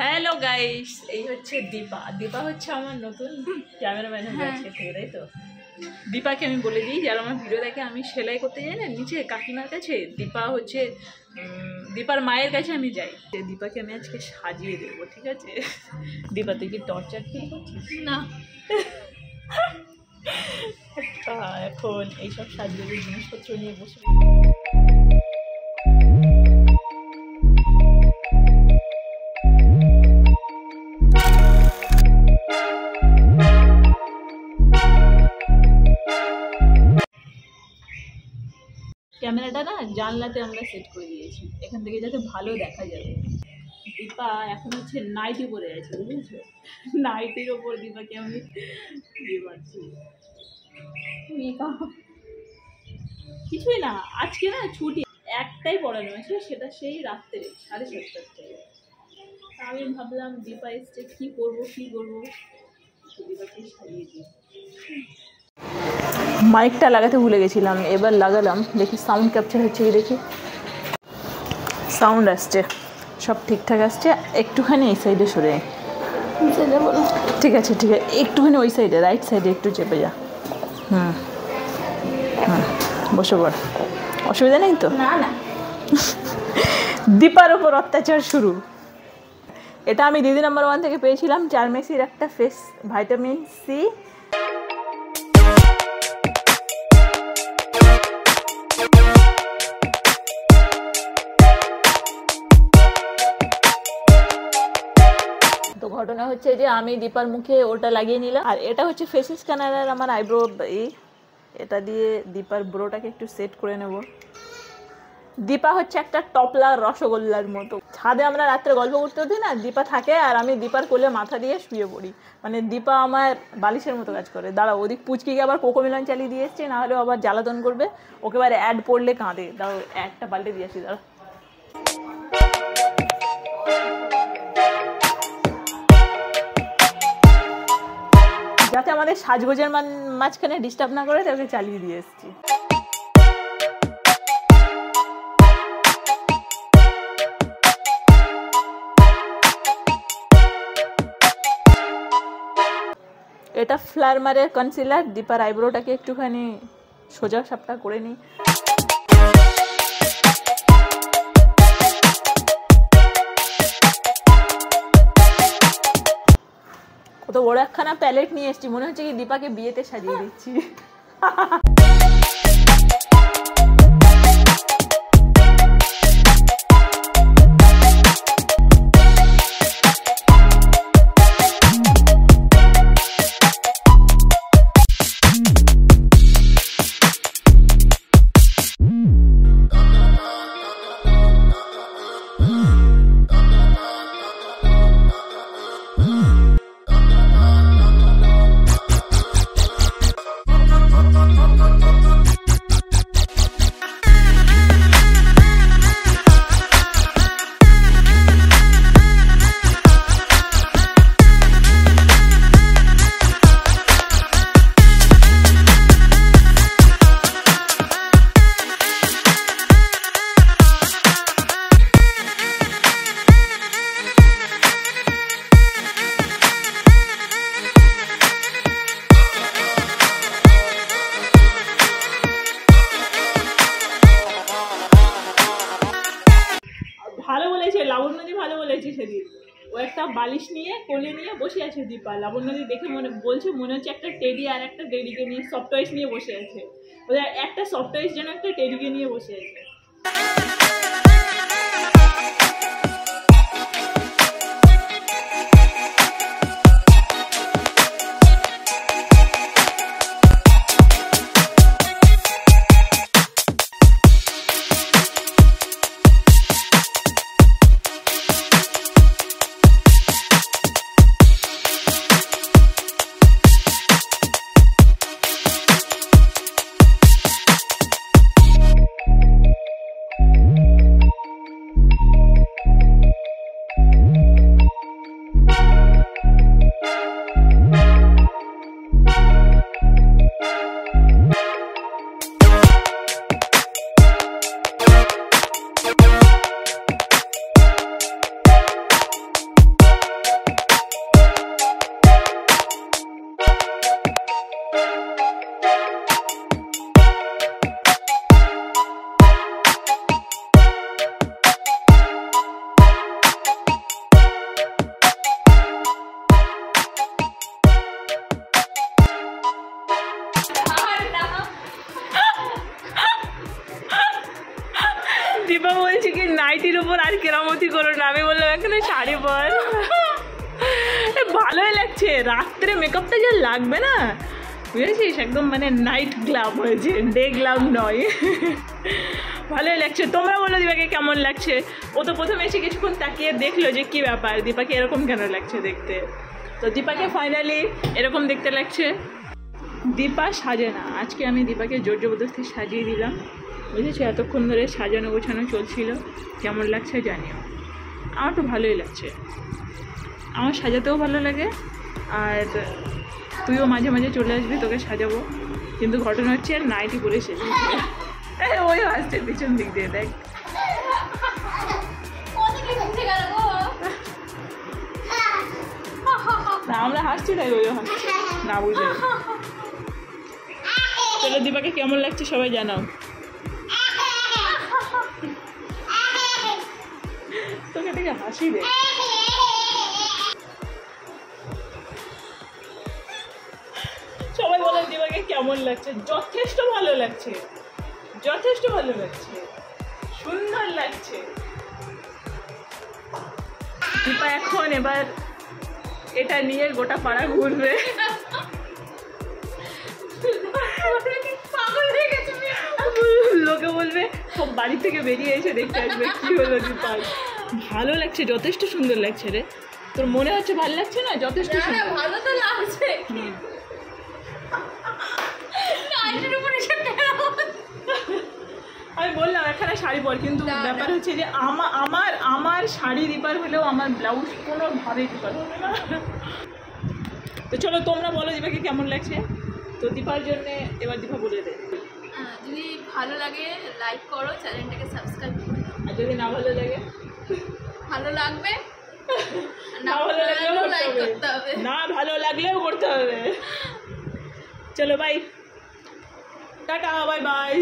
Hello guys, এই হচ্ছে দীপা। দীপা হচ্ছে আমার নতুন ক্যামেরাম্যান হয়ে যাচ্ছে, তাই তো? দীপাকে আমি বলে দিই, যারা আমার ভিডিও দেখে, আমি সেলাই করতে যাই না নিচে কাকিমার কাছে, দীপা হচ্ছে দীপার মায়ের কাছে আমি যাই। দীপাকে আমি আজকে সাজিয়ে দেবো, ঠিক আছে? দীপা, তুই কি টর্চার ফিল করছিস? না। এখন এইসব সাজিয়ে জিনিসপত্র নিয়ে বসে ক্যামেরাটা না জানলাতে আমরা সেট করে দিয়েছি, এখান থেকে যাতে ভালো দেখা যাবে। দীপা এখন হচ্ছে নাইটি পরে আছে, বুঝেছো? নাইটির ওপর দীপাকে আমি দিয়ে পাচ্ছি। কিছুই না, আজকে না ছুটি, একটাই পড়ানো আছে, সেটা সেই রাত্রে 7:30টার থেকে। আমি ভাবলাম দীপা এসছে, কী করবো দীপাকে সাজিয়ে দিই। মাইকটা লাগাতে ভুলে গেছিলাম, এবার লাগালাম, দেখি সাউন্ড ক্যাপচার হচ্ছে কি, দেখি সাউন্ড আসছে, সব ঠিকঠাক আসছে। একটুখানি এই সাইডে সরে বলো। ঠিক আছে, একটুখানি ওই সাইডে, রাইট সাইডে একটু চেপে যা। হুম, বসে পড়, অসুবিধা নেই তো? না না। দীপার ওপর অত্যাচার শুরু। এটা আমি দিদি নাম্বার 1 থেকে পেয়েছিলাম, চারমেসির একটা ফেস ভাইটামিন সি। তো ঘটনা হচ্ছে যে আমি দীপার মুখে ওটা লাগিয়ে নিলাম, আর এটা হচ্ছে ফেস স্ক্যানার আর আমার আইব্রো, এটা দিয়ে দীপার ব্রোটাকে একটু সেট করে নেব। দীপা হচ্ছে একটা টপলা রসগোল্লার মতো। ছাদে আমরা রাত্রে গল্প করতে হতে না, দীপা থাকে আর আমি দীপার কোলে মাথা দিয়ে শুয়ে পড়ি। মানে দীপা আমার বালিশের মতো কাজ করে। দাঁড়া, ওদিক পুচকিকে আবার কোকোমিলন চালিয়ে দিয়ে এসছে, না হলেও আবার জ্বালাতন করবে। ওকে এবার অ্যাড পড়লে কাঁদে। দাঁড়াও, অ্যাডটা পাল্টে দিয়ে আসি, দাঁড়া। যাতে আমাদের সাজগোজের মাঝখানে ডিস্টার্ব না করে, তাকে চালিয়ে দিয়ে এসছি। এটা ফ্লারমারের কনসিলার। দীপার আইব্রোটাকে একটুখানি সোজা সাপটা করে নিই। কত বড় একখানা প্যালেট নিয়ে এসেছি, মনে হচ্ছে কি দীপাকে বিয়েতে সাজিয়ে দিচ্ছি। ভালো বলেছে লাবণ্যদি, ভালো বলেছে সেদিন। ও একটা বালিশ নিয়ে কোলে নিয়ে বসে আছে দীপা। লাবণ্যদি দেখে মনে হচ্ছে একটা টেডি আর একটা টেডিকে নিয়ে, সফট টয়েস নিয়ে বসে আছে। ওদের একটা সফট টয়েস যেন একটা টেডিকে নিয়ে বসে আছে। শাড়ি পর। ভালোই লাগছে, রাত্রে মেকআপটা যে লাগবে না বুঝেছিস, একদম মানে নাইট গ্লাম হয়েছে, ডে গ্লাম নয়। ভালোই লাগছে। তোমরা বলো দীপাকে কেমন লাগছে। ও তো প্রথমে এসে কিছুক্ষণ তাকিয়ে দেখলো যে কী ব্যাপার, দীপাকে এরকম কেন লাগছে দেখতে। তো দীপাকে ফাইনালি এরকম দেখতে লাগছে। দীপা সাজে না, আজকে আমি দীপাকে জোর জবরদস্তি সাজিয়ে দিলাম বুঝেছি। এতক্ষণ ধরে সাজানো গোছানো চলছিল, কেমন লাগছে জানিও। আমার তো ভালোই লাগছে, আমার সাজাতেও ভালো লাগে। আর তুইও মাঝে মাঝে চলে আসবি, তোকে সাজাবো। কিন্তু ঘটনা হচ্ছে আর নাইটি পরে সেজে ওই আসছে পিছন দিক দিয়ে, দেখ। না আমরা হাসছি তাই ওই হাসছি না, বুঝে। চলো দীপাকে কেমন লাগছে সবাই জানাও। তোকে দেখে হাসি দে। সবাই বলো দীপাকে কেমন লাগছে। যথেষ্ট ভালো লাগছে, যথেষ্ট ভালো লাগছে, সুন্দর লাগছে। দীপা এখন এবার এটা নিয়ে গোটা পাড়া ঘুরবে। লোকে বলবে সব বাড়ি থেকে বেরিয়ে এসে দেখতে আসবে কি হলো দীপার। ভালো লাগছে, যথেষ্ট সুন্দর লাগছে রে। তোর মনে হচ্ছে ভালো লাগছে না? যথেষ্ট সুন্দর, ভালো তো লাগছে। আমি বললাম এখানে শাড়ি পর, কিন্তু ব্যাপার হচ্ছে যে আমার শাড়ি দীপার হলেও আমার ব্লাউজ কোনোভাবেই দীপার হবে না। তো চলো তোমরা বলো দীপাকে কেমন লাগছে। তো দীপার জন্যে এবার দীপা বলে দে। যদি ভালো লাগে লাইক করো, চ্যানেলটাকে সাবস্ক্রাইব করো। আর যদি না ভালো লাগে, ভালো লাগবে না ভালো লাগলেও লাইক করতে হবে, না ভালো লাগলেও করতে হবে। চলো বাই, টাটা, বাই বাই।